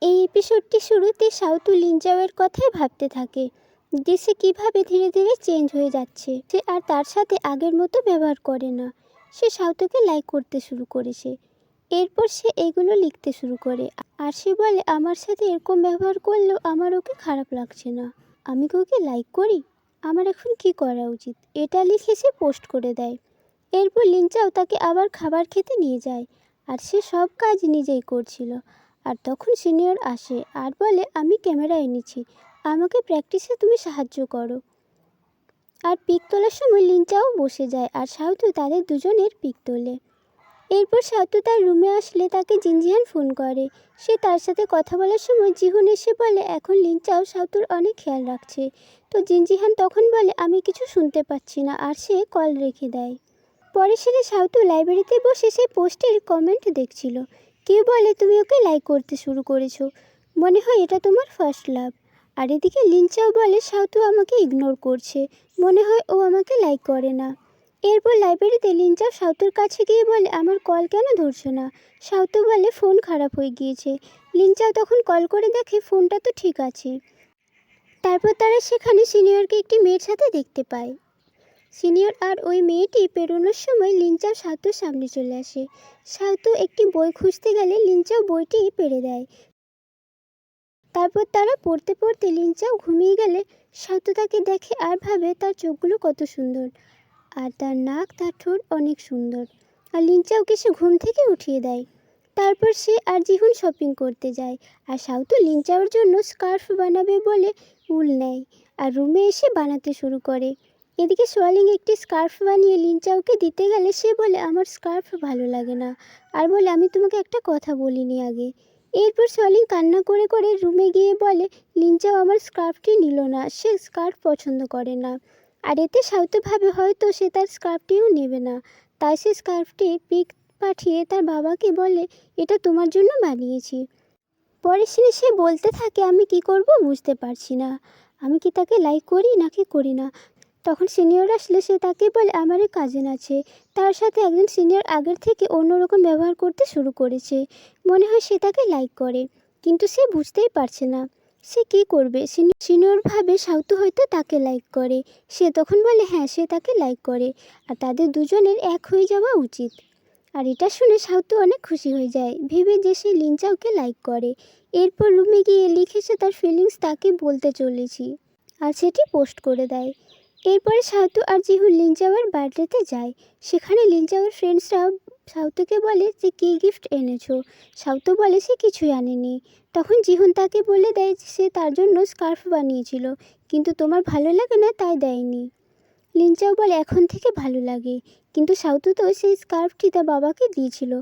এই এপিসোডটি শুরুতে সাউথু লিনচাওয়ের কথাই ভাবতে থাকে যে সে কীভাবে ধীরে ধীরে চেঞ্জ হয়ে যাচ্ছে। সে আর তার সাথে আগের মতো ব্যবহার করে না। সে সাউথুকে লাইক করতে শুরু করেছে। এরপর সে এগুলো লিখতে শুরু করে আর সে বলে, আমার সাথে এরকম ব্যবহার করলেও আমার ওকে খারাপ লাগছে না। আমি কি ওকে লাইক করি? আমার এখন কি করা উচিত? এটা লিখে সে পোস্ট করে দেয়। এরপর লিনচাও তাকে আবার খাবার খেতে নিয়ে যায় আর সে সব কাজ নিজেই করছিল। আর তখন সিনিয়র আসে আর বলে, আমি ক্যামেরা এনেছি, আমাকে প্র্যাকটিসে তুমি সাহায্য করো। আর পিক তোলার সময় লিনচাও বসে যায় আর সাউথু তাদের দুজনের পিক তোলে। এরপর সাউথু তার রুমে আসলে তাকে জিনজিহান ফোন করে। সে তার সাথে কথা বলার সময় জিহুন এসে বলে এখন লিনচাও সাউথুর অনেক খেয়াল রাখছে। তো জিনজিহান তখন বলে, আমি কিছু শুনতে পাচ্ছি না, আর সে কল রেখে দেয়। পরে সেটা সাউথু লাইব্রেরিতে বসে সেই পোস্টের কমেন্ট দেখছিল। কেউ বলে, তুমি ওকে লাইক করতে শুরু করেছো, মনে হয় এটা তোমার ফার্স্ট লাভ। আর এদিকে লিনচাও বলে, সাউথু আমাকে ইগনোর করছে, মনে হয় ও আমাকে লাইক করে না। এরপর লাইব্রেরিতে লিনচাও সাউথুর কাছে গিয়ে বলে, আমার কল কেন ধরছো না? সাউথু বলে, ফোন খারাপ হয়ে গিয়েছে। লিনচাও তখন কল করে দেখে ফোনটা তো ঠিক আছে। তারপর তারা সেখানে সিনিয়রকে একটি মেয়ের সাথে দেখতে পায়। সিনিয়র আর ওই মেয়েটি পেরোনোর সময় লিনচাও সাউথুর সামনে চলে আসে। সাউথু একটি বই খুঁজতে গেলে লিনচাও বইটি পেড়ে দেয়। তারপর তারা পড়তে পড়তে লিনচাও ঘুমিয়ে গেলে সাউথু তাকে দেখে আর ভাবে তার চোখগুলো কত সুন্দর আর তার নাক, তার ঠোঁট অনেক সুন্দর। আর লিনচাওকে সে ঘুম থেকে উঠিয়ে দেয়। তারপর সে আর জিহুন শপিং করতে যায় আর সাউথু লিনচাওর জন্য স্কার্ফ বানাবে বলে উল নেয় আর রুমে এসে বানাতে শুরু করে। এদিকে সোয়ালিং একটি স্কার্ফ বানিয়ে লিনচাওকে দিতে গেলে সে বলে, আমার স্কার্ফ ভালো লাগে না, আর বলে, আমি তোমাকে একটা কথা বলিনি আগে। এরপর সোয়ালিং কান্না করে করে রুমে গিয়ে বলে, লিনচাও আমার স্কার্ফটি নিল না, সে স্কার্ফ পছন্দ করে না। আর এতে সাউথু ভাবে হয়তো সে তার স্কার্ফটিও নেবে না, তাই সে স্কার্ফটি পিক পাঠিয়ে তার বাবাকে বলে, এটা তোমার জন্য বানিয়েছি। পরে সে বলতে থাকে, আমি কি করব বুঝতে পারছি না, আমি কি তাকে লাইক করি নাকি করি না। তখন সিনিয়র আসলে সে তাকে বলে, আমার এক কাজিন আছে, তার সাথে একজন সিনিয়র আগের থেকে অন্যরকম ব্যবহার করতে শুরু করেছে, মনে হয় সে তাকে লাইক করে, কিন্তু সে বুঝতেই পারছে না সে কি করবে। সিনিয়র ভাবে সাউথু হয়তো তাকে লাইক করে। সে তখন বলে, হ্যাঁ সে তাকে লাইক করে আর তাদের দুজনের এক হয়ে যাওয়া উচিত। আর এটা শুনে সাউথু অনেক খুশি হয়ে যায়, ভেবে যে সে লিনচাওকে লাইক করে। এরপর রুমে গিয়ে লিখেছে তার ফিলিংস তাকে বলতে চলেছি আর সেটি পোস্ট করে দেয়। এরপরে সাউথু আর জিহু লিনচাওয়ের বার্থডেতে যায়। সেখানে লিনচাওয়ের ফ্রেন্ডসরা সাউথুকে বলে যে কী গিফট এনেছো। সাউথু বলে সে কিছুই আনেনি। তখন জিহুন তাকে বলে দেয় যে সে তার জন্য স্কার্ফ বানিয়েছিল, কিন্তু তোমার ভালো লাগে না তাই দেয়নি। লিনচাও বলে, এখন থেকে ভালো লাগে, কিন্তু সাউথু তো সেই স্কার্ফটি তার বাবাকে দিয়েছিল।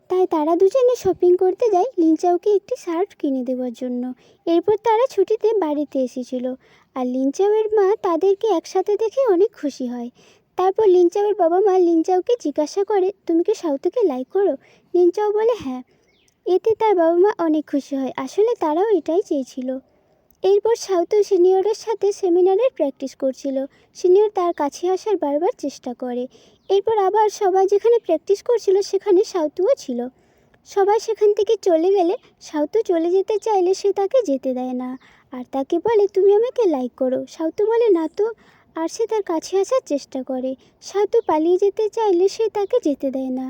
তাই তারা দুজনে শপিং করতে যায় লিনচাওকে একটি শার্ট কিনে দেওয়ার জন্য। এরপর তারা ছুটিতে বাড়িতে এসেছিল আর লিনচাওয়ের মা তাদেরকে একসাথে দেখে অনেক খুশি হয়। তারপর লিনচাওয়ের বাবা মা লিনচাওকে জিজ্ঞাসা করে, তুমি কি সাউথুকে লাইক করো? লিনচাও বলে হ্যাঁ। এতে তার বাবা মা অনেক খুশি হয়, আসলে তারাও এটাই চেয়েছিল। এরপর সাউথু সিনিয়রের সাথে সেমিনারের প্র্যাকটিস করছিল। সিনিয়র তার কাছে আসার বারবার চেষ্টা করে। এরপর আবার সবাই যেখানে প্র্যাকটিস করছিল সেখানে সাউথুও ছিল। সবাই সেখান থেকে চলে গেলে সাউথু চলে যেতে চাইলে সে তাকে যেতে দেয় না আর তাকে বলে, তুমি আমাকে লাইক করো। সাউথু বলে না তো, আর সে তার কাছে আসার চেষ্টা করে। সাউথু পালিয়ে যেতে চাইলে সে তাকে যেতে দেয় না।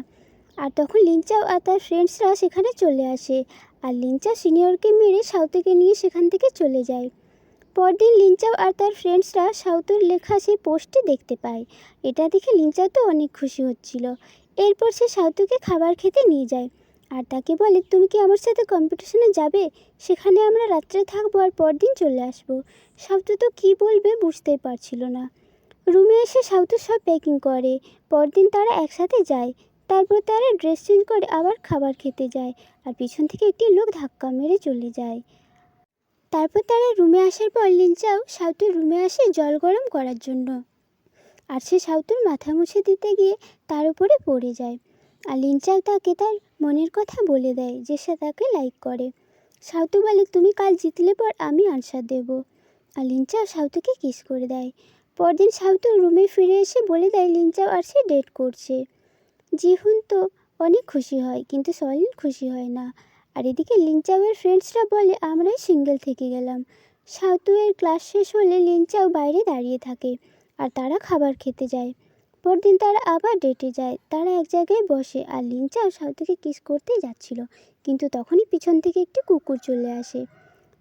আর তখন লিনচাও আর তার ফ্রেন্ডসরা সেখানে চলে আসে আর লিনচা সিনিয়রকে মেরে সাউথুকে নিয়ে সেখান থেকে চলে যায়। পরদিন লিনচাও আর তার ফ্রেন্ডসরা সাউথুর লেখা সেই পোস্টটি দেখতে পায়। এটা দেখে লিনচাও তো অনেক খুশি হচ্ছিল। এরপর সে সাউথুকে খাবার খেতে নিয়ে যায় আর তাকে বলে, তুমি কি আমার সাথে কম্পিটিশনে যাবে? সেখানে আমরা রাত্রে থাকবো আর পরদিন চলে আসবো। সাউথু তো কী বলবে বুঝতেই পারছিল না। রুমে এসে সাউথু সব প্যাকিং করে। পরদিন তারা একসাথে যায়। তারপর তারা ড্রেস চেঞ্জ করে আবার খাবার খেতে যায় আর পিছন থেকে একটি লোক ধাক্কা মেরে চলে যায়। তারপর তারা রুমে আসার পর লিনচাও সাউথুর রুমে আসে জল গরম করার জন্য, আর সে সাউথুর মাথা মুছে দিতে গিয়ে তার উপরে পড়ে যায়। আর লিনচাও তাকে তার মনের কথা বলে দেয় যে সে তাকে লাইক করে। সাউথু বলে, তুমি কাল জিতলে পর আমি আনসার দেব। আর লিনচাও সাউথুকে কিস করে দেয়। পরদিন সাউথু রুমে ফিরে এসে বলে দেয় লিনচাও আর সে ডেট করছে। জিহুন তো অনেক খুশি হয়, কিন্তু সলিন খুশি হয় না। আর এদিকে লিনচাওয়ের ফ্রেন্ডসরা বলে আমরাই সিঙ্গেল থেকে গেলাম। সাউতুয়ের ক্লাস শেষ হলে লিনচাও বাইরে দাঁড়িয়ে থাকে আর তারা খাবার খেতে যায়। পরদিন তারা আবার ডেটে যায়। তারা এক জায়গায় বসে আর লিনচাও সাউতুকে কিস করতে যাচ্ছিল, কিন্তু তখনই পিছন থেকে একটি কুকুর চলে আসে।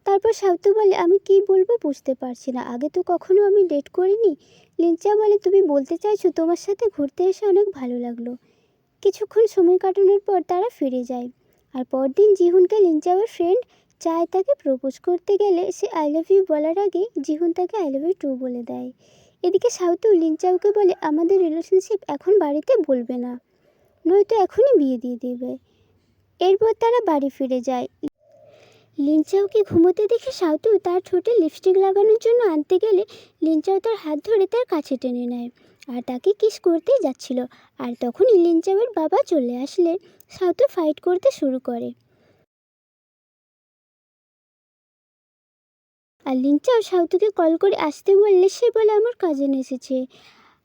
তারপর সাউতু বলে আমি কি বলবো বুঝতে পারছি না, আগে তো কখনো আমি ডেট করিনি। লিনচা বলে তুমি বলতে চাইছো তোমার সাথে ঘুরতে এসে অনেক ভালো লাগলো। কিছুক্ষণ সময় কাটানোর পর তারা ফিরে যায়। আর পরদিন জিহুনকে লিনচাওয়ের ফ্রেন্ড চায় তাকে প্রপোজ করতে গেলে সে আই লাভ ইউ বলার আগে জিহুন তাকে আই লাভ ইউ টু বলে দেয়। এদিকে সাউতু লিনচাওকে বলে আমাদের রিলেশনশিপ এখন বাড়িতে বলবে না, নয়তো এখনই বিয়ে দিয়ে দেবে। এরপর তারা বাড়ি ফিরে যায়। লিনচাওকে ঘুমোতে দেখে সাউতু তার ঠোঁটে লিপস্টিক লাগানোর জন্য আনতে গেলে লিনচাও তার হাত ধরে তার কাছে টেনে নেয় আর তাকে কিস করতেই যাচ্ছিল। আর তখনই লিনচাওয়ের বাবা চলে আসলে সাউতু ফাইট করতে শুরু করে। আর লিনচাও সাউতুকে কল করে আসতে বললে সে বলে আমার কাজিন এসেছে,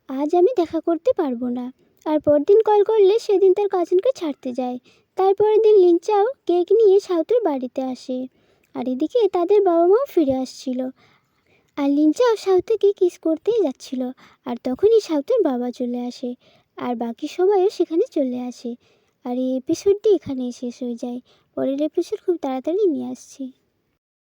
আজ আমি দেখা করতে পারবো না। আর পরদিন কল করলে সেদিন তার কাজিনকে ছাড়তে যায়। তারপরের দিন লিনচাও কেক নিয়ে সাউতুর বাড়িতে আসে। আর এদিকে তাদের বাবা মাও ফিরে আসছিল। আর লিনচাও সাউতুকে কিস করতেই যাচ্ছিল। আর তখনই সাউতুর বাবা চলে আসে আর বাকি সবাইও সেখানে চলে আসে। আর এই এপিসোডটি এখানেই শেষ হয়ে যায়। পরের এপিসোড খুব তাড়াতাড়ি নিয়ে আসছি।